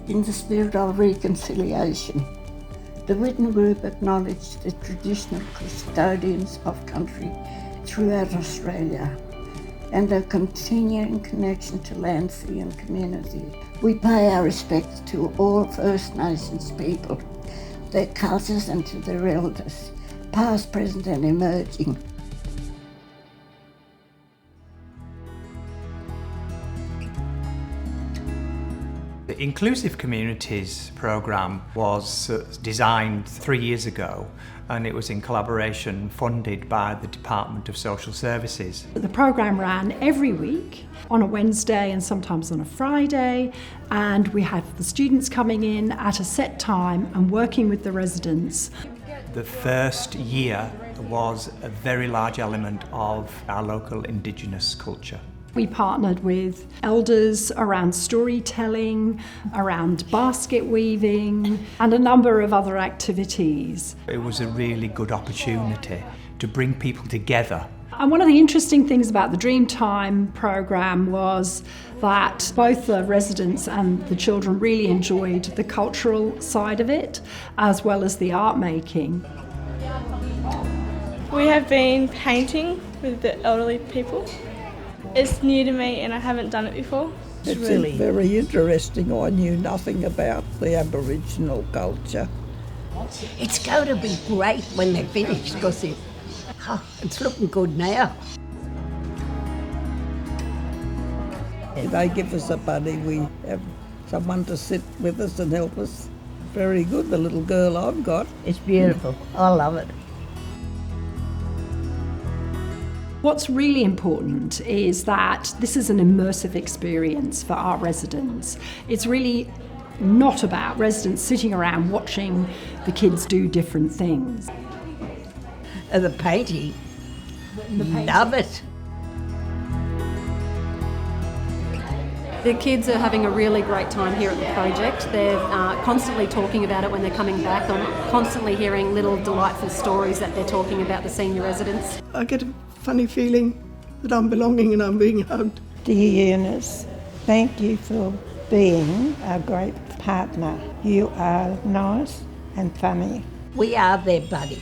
In the spirit of reconciliation, the Whiddon group acknowledged the traditional custodians of country throughout Australia and their continuing connection to land, sea and community. We pay our respects to all First Nations people, their cultures and to their elders, past, present and emerging. The Inclusive Communities programme was designed 3 years ago, and it was in collaboration funded by the Department of Social Services. The programme ran every week on a Wednesday and sometimes on a Friday, and we had the students coming in at a set time and working with the residents. The first year was a very large element of our local Indigenous culture. We partnered with elders around storytelling, around basket weaving, and a number of other activities. It was a really good opportunity to bring people together. And one of the interesting things about the Dreamtime programme was that both the residents and the children really enjoyed the cultural side of it, as well as the art making. We have been painting with the elderly people. It's new to me and I haven't done it before. It's really very interesting. I knew nothing about the Aboriginal culture. It's going to be great when they're finished because it's looking good now. They give us a buddy. We have someone to sit with us and help us. Very good, the little girl I've got. It's beautiful. I love it. What's really important is that this is an immersive experience for our residents. It's really not about residents sitting around watching the kids do different things. The painting, love it. The kids are having a really great time here at the project. They're constantly talking about it when they're coming back. I'm constantly hearing little delightful stories that they're talking about the senior residents. I get a funny feeling that I'm belonging and I'm being hugged. Dear Eunice, thank you for being a great partner. You are nice and funny. We are their buddy.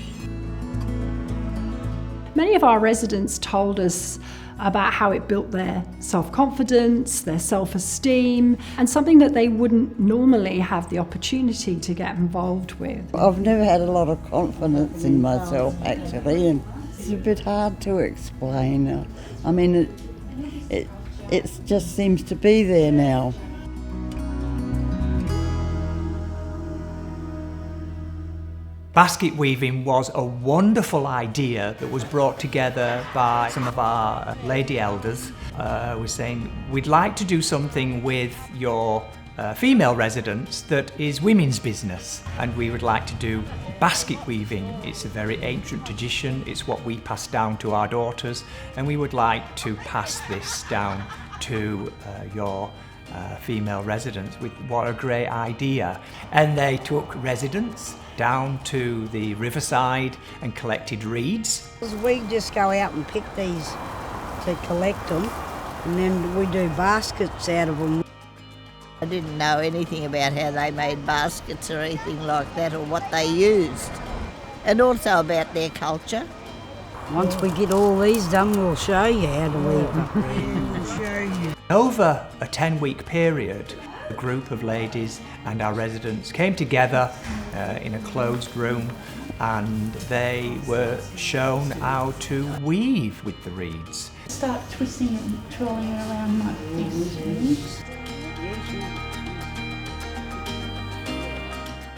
Many of our residents told us about how it built their self-confidence, their self-esteem, and something that they wouldn't normally have the opportunity to get involved with. I've never had a lot of confidence in myself actually, and it's a bit hard to explain. I mean, it just seems to be there now. Basket weaving was a wonderful idea that was brought together by some of our lady elders. We're saying we'd like to do something with your female residents that is women's business, and we would like to do basket weaving. It's a very ancient tradition. It's what we pass down to our daughters, and we would like to pass this down to your female residents. What a great idea. And they took residents down to the riverside and collected reeds. We just go out and pick these to collect them, and then we do baskets out of them. I didn't know anything about how they made baskets or anything like that, or what they used, and also about their culture. Once we get all these done, we'll show you how to weave them. We'll show you. Over a 10-week period, a group of ladies and our residents came together in a closed room, and they were shown how to weave with the reeds. Start twisting and twirling it around like this.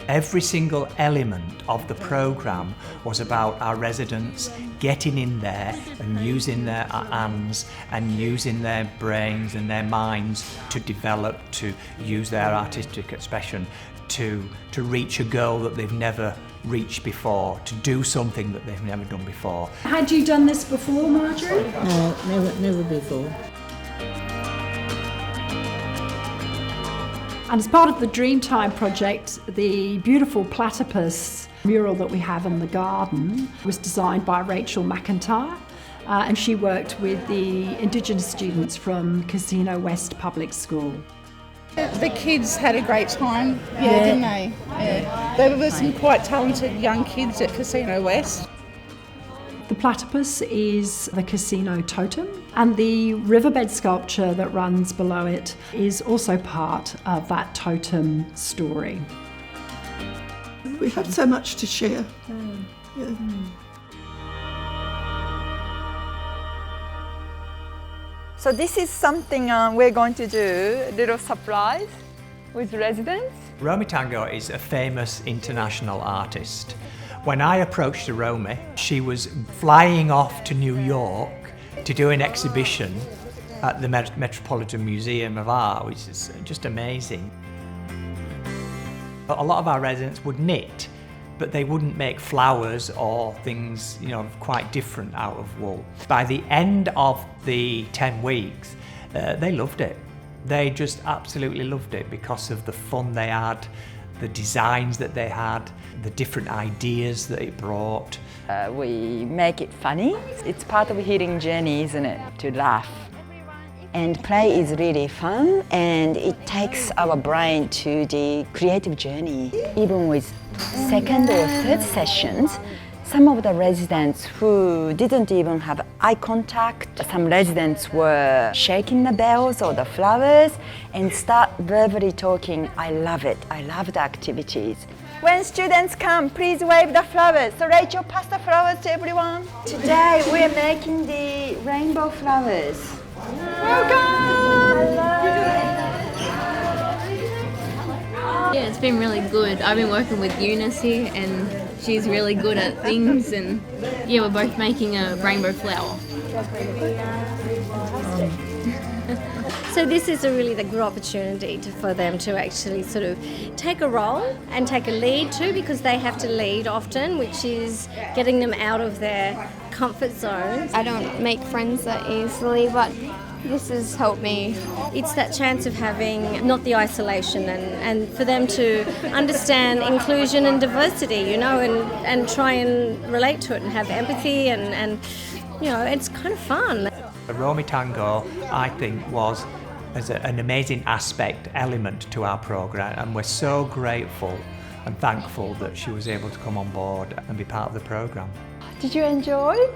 Every single element of the programme was about our residents getting in there and using their hands and using their brains and their minds to develop, to use their artistic expression, to reach a goal that they've never reached before, to do something that they've never done before. Had you done this before, Marjorie? Never before. And as part of the Dreamtime project, the beautiful platypus mural that we have in the garden was designed by Rachel McIntyre, and she worked with the Indigenous students from Casino West Public School. The kids had a great time, didn't they? Yeah. There were some quite talented young kids at Casino West. The platypus is the casino totem, and the riverbed sculpture that runs below it is also part of that totem story. We have so much to share. Yeah. So this is something we're going to do, a little surprise with residents. Romy Tango is a famous international artist. When I approached Romy, she was flying off to New York to do an exhibition at the Metropolitan Museum of Art, which is just amazing. A lot of our residents would knit, but they wouldn't make flowers or things, quite different out of wool. By the end of the 10 weeks, they loved it. They just absolutely loved it because of the fun they had, the designs that they had, the different ideas that it brought. We make it funny. It's part of a healing journey, isn't it? To laugh. And play is really fun, and it takes our brain to the creative journey. Even with second or third sessions, some of the residents who didn't even have eye contact, some residents were shaking the bells or the flowers and start verbally talking. I love it. I love the activities. When students come, please wave the flowers. So Rachel, pass the flowers to everyone. Today we're making the rainbow flowers. Welcome! Yeah, it's been really good. I've been working with Eunice here and she's really good at things, and yeah, we're both making a rainbow flower. So this is a really good opportunity for them to actually sort of take a role and take a lead too, because they have to lead often, which is getting them out of their comfort zone. I don't make friends that easily, but this has helped me. It's that chance of having not the isolation and for them to understand inclusion and diversity, and try and relate to it and have empathy and it's kind of fun. Romy Tango, I think, was an amazing element to our programme, and we're so grateful and thankful that she was able to come on board and be part of the programme. Did you enjoy? It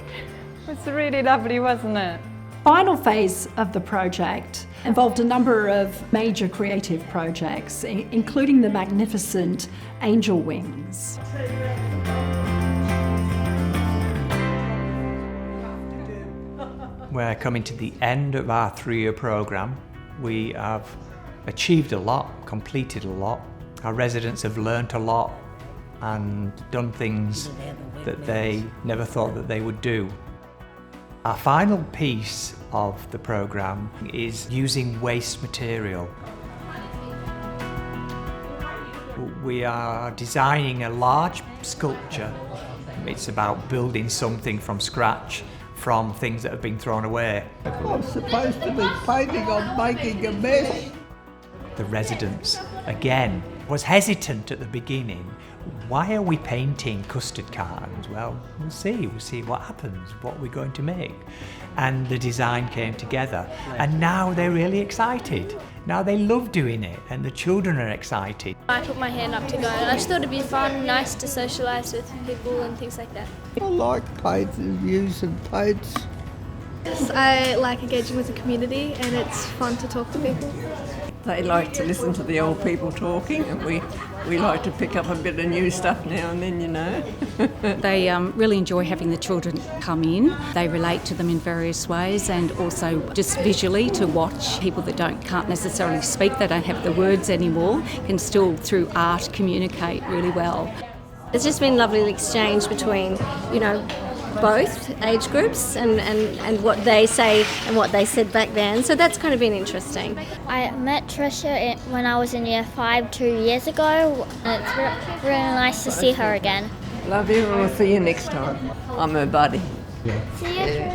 was really lovely, wasn't it? Final phase of the project involved a number of major creative projects, including the magnificent Angel Wings. We're coming to the end of our 3-year programme. We have achieved a lot, completed a lot. Our residents have learnt a lot and done things that they never thought that they would do. Our final piece of the programme is using waste material. We are designing a large sculpture. It's about building something from scratch from things that have been thrown away. I'm supposed to be painting on making a mess. The residents, again, was hesitant at the beginning. Why are we painting custard cartons? Well, we'll see what happens, what we're going to make. And the design came together, and now they're really excited. Now they love doing it, and the children are excited. I put my hand up to go, and I just thought it'd be fun, nice to socialise with people and things like that. I like paints and using paints. Yes, I like engaging with the community, and it's fun to talk to people. They like to listen to the old people talking, and we like to pick up a bit of new stuff now and then, They really enjoy having the children come in. They relate to them in various ways, and also just visually to watch people that can't necessarily speak, they don't have the words anymore, can still through art communicate really well. It's just been a lovely exchange between, both age groups and what they say and what they said back then. So that's kind of been interesting. I met Tricia when I was in year 5 2 years ago, and it's really nice to see her again. Love you, and we'll see you next time. I'm her buddy. See you.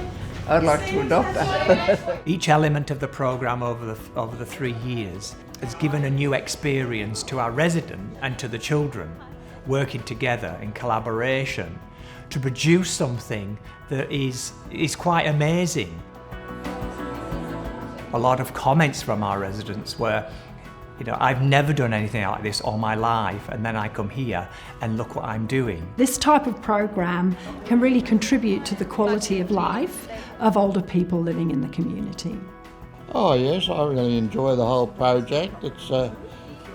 I'd like to adopt her. Each element of the programme over the 3 years has given a new experience to our resident and to the children, working together in collaboration to produce something that is quite amazing. A lot of comments from our residents were, You know, I've never done anything like this all my life, and then I come here and look what I'm doing. This type of program can really contribute to the quality of life of older people living in the community. Oh yes, I really enjoy the whole project. It's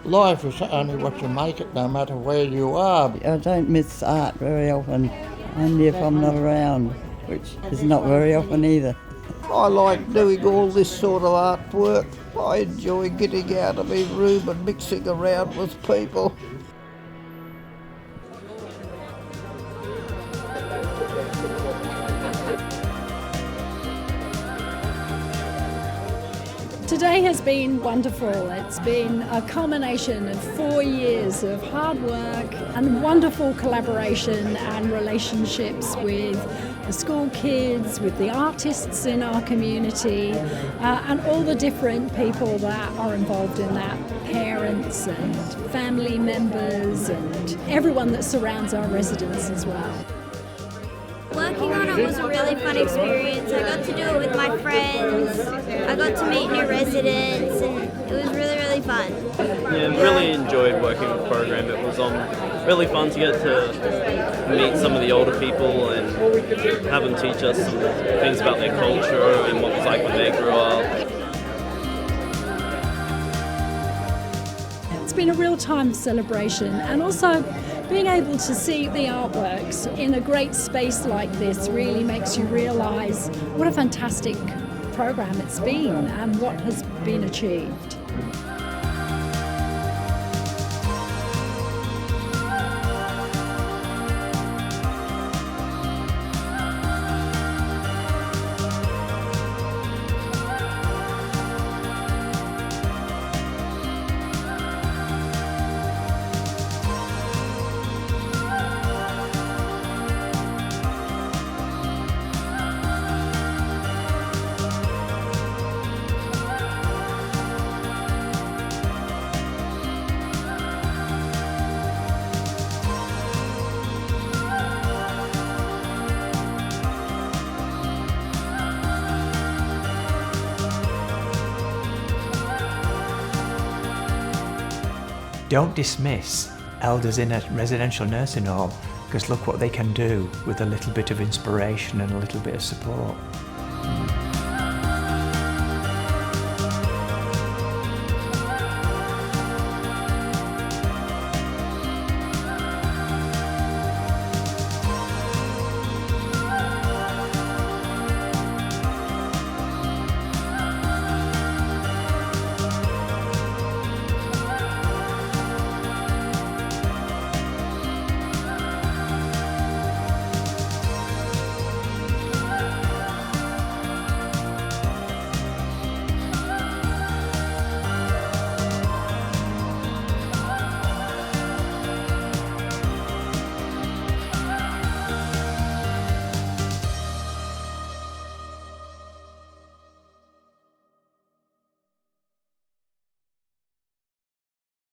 life is only what you make it, no matter where you are. I don't miss art very often, only if I'm not around, which is not very often either. I like doing all this sort of artwork. I enjoy getting out of my room and mixing around with people. Today has been wonderful. It's been a culmination of 4 years of hard work and wonderful collaboration and relationships with the school kids, with the artists in our community, and all the different people that are involved in that, parents and family members and everyone that surrounds our residents as well. Working on it was a really fun experience. I got to do it with my friends. I got to meet new residents, and it was really, really fun. Yeah, really enjoyed working with the program. It was really fun to get to meet some of the older people and have them teach us some things about their culture and what it was like when they grew up. It's been a real-time celebration, and also being able to see the artworks in a great space like this really makes you realise what a fantastic program it's been and what has been achieved. Don't dismiss elders in a residential nursing home, because look what they can do with a little bit of inspiration and a little bit of support.